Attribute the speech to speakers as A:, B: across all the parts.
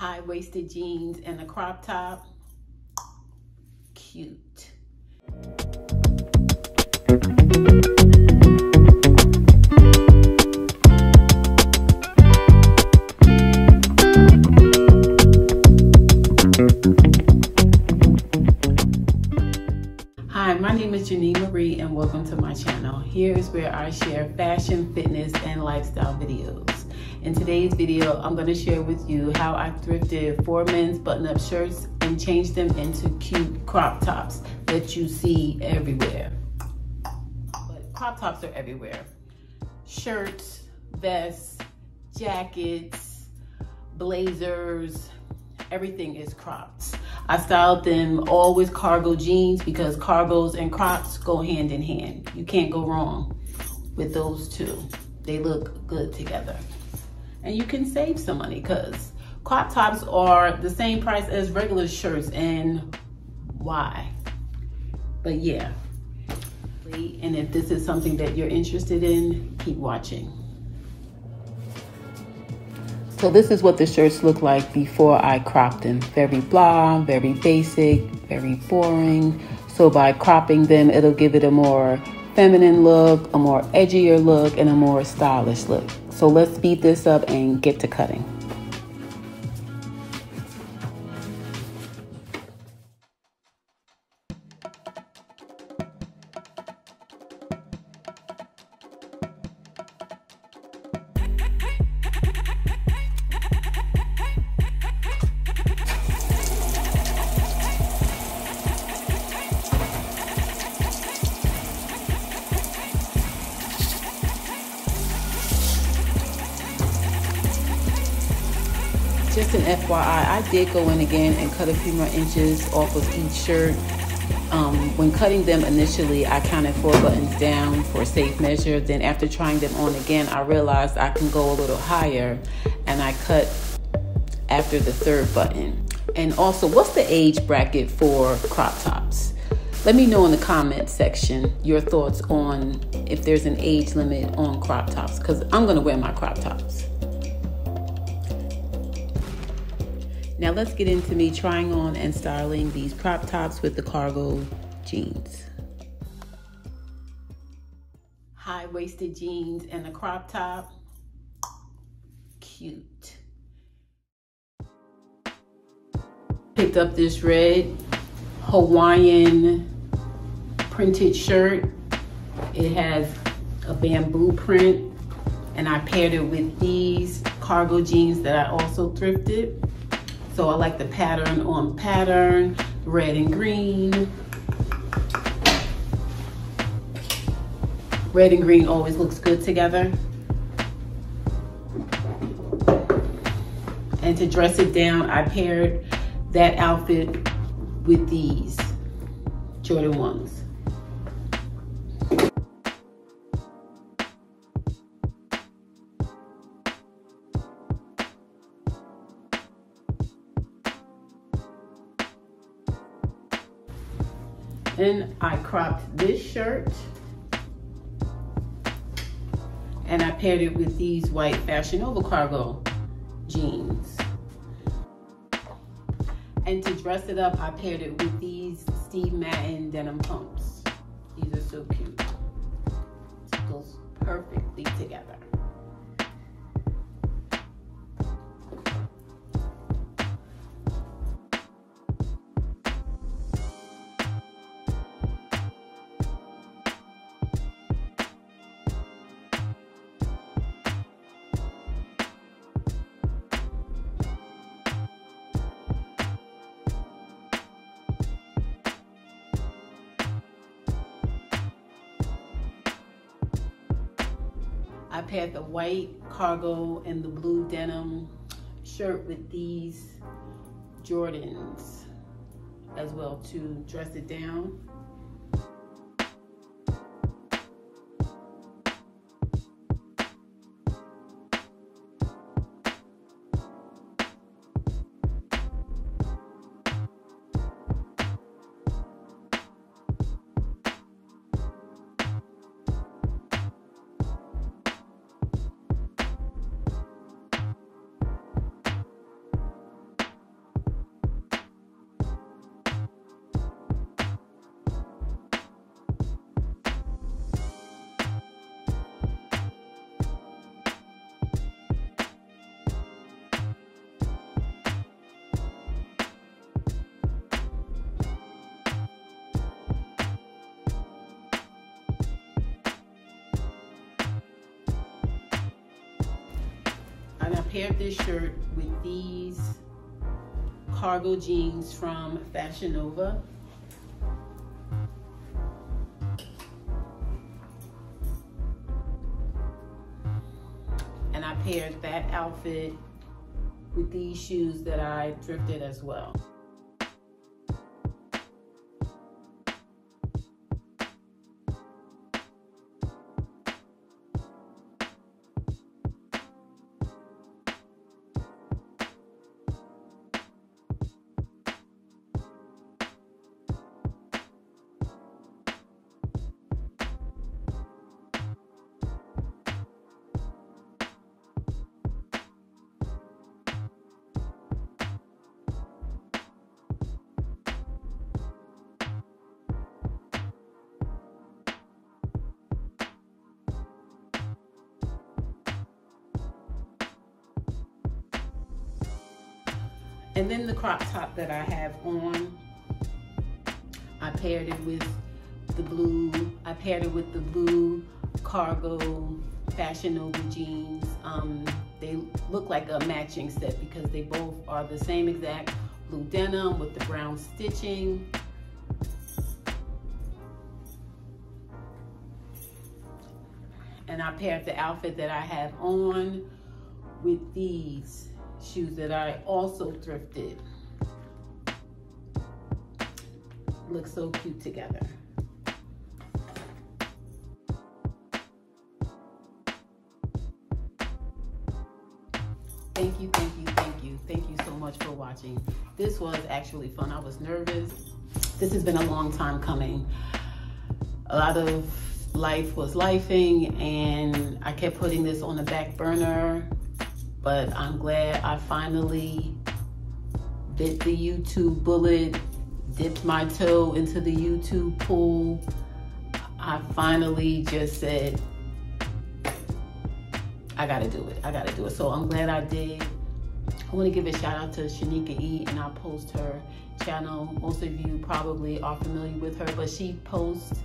A: high-waisted jeans and a crop top. Cute. Hi, my name is Janine Marie and welcome to my channel. Here is where I share fashion, fitness, and lifestyle videos. In today's video, I'm going to share with you how I thrifted 4 men's button-up shirts and changed them into cute crop tops that you see everywhere. But crop tops are everywhere. Shirts, vests, jackets, blazers, everything is cropped. I styled them all with cargo jeans because cargos and crops go hand in hand. You can't go wrong with those two. They look good together. And you can save some money because crop tops are the same price as regular shirts, and why? But yeah, and if this is something that you're interested in, keep watching. So this is what the shirts look like before I cropped them. Very blah, very basic, very boring. So by cropping them, it'll give it a more feminine look, a more edgier look, and a more stylish look. So let's speed this up and get to cutting. Just an FYI, I did go in again and cut a few more inches off of each shirt. When cutting them initially, I counted 4 buttons down for safe measure. Then after trying them on again, I realized I can go a little higher, and I cut after the 3rd button. And also, what's the age bracket for crop tops? Let me know in the comment section your thoughts on if there's an age limit on crop tops, because I'm gonna wear my crop tops. Now let's get into me trying on and styling these crop tops with the cargo jeans. High-waisted jeans and a crop top. Cute. Picked up this red Hawaiian printed shirt. It has a bamboo print, and I paired it with these cargo jeans that I also thrifted. So I like the pattern on pattern, red and green. Red and green always looks good together. And to dress it down, I paired that outfit with these Jordan 1s. Then I cropped this shirt and I paired it with these white fashionnova cargo jeans. And to dress it up, I paired it with these Steve Madden denim pumps. These are so cute. It goes perfectly together. I paired the white cargo and the blue denim shirt with these Jordans as well to dress it down. paired this shirt with these cargo jeans from fashionnova. And I paired that outfit with these shoes that I thrifted as well. And then the crop top that I have on, I paired it with the blue. I paired it with the blue cargo fashionnova jeans. They look like a matching set because they both are the same exact blue denim with the brown stitching. And I paired the outfit that I have on with these shoes that I also thrifted. Look so cute together. Thank you, thank you, thank you. Thank you so much for watching. This was actually fun. I was nervous. This has been a long time coming. A lot of life was lifing and I kept putting this on the back burner. But I'm glad I finally bit the YouTube bullet, dipped my toe into the YouTube pool. I finally just said, I gotta do it, I gotta do it. So I'm glad I did. I wanna give a shout out to Shaneka E, and I'll post her channel. Most of you probably are familiar with her, but she posts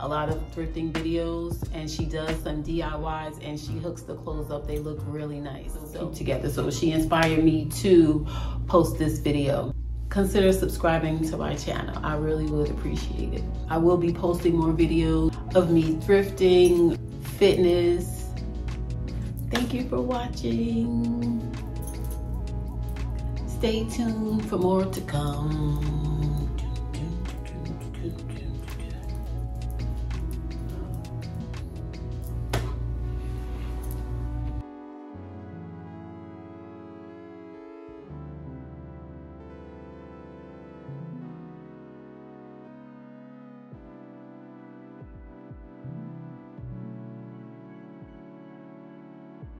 A: a lot of thrifting videos and she does some DIYs and she hooks the clothes up. They look really nice so together. So she inspired me to post this video. Consider subscribing to my channel. I really would appreciate it. I will be posting more videos of me thrifting, fitness. Thank you for watching. Stay tuned for more to come.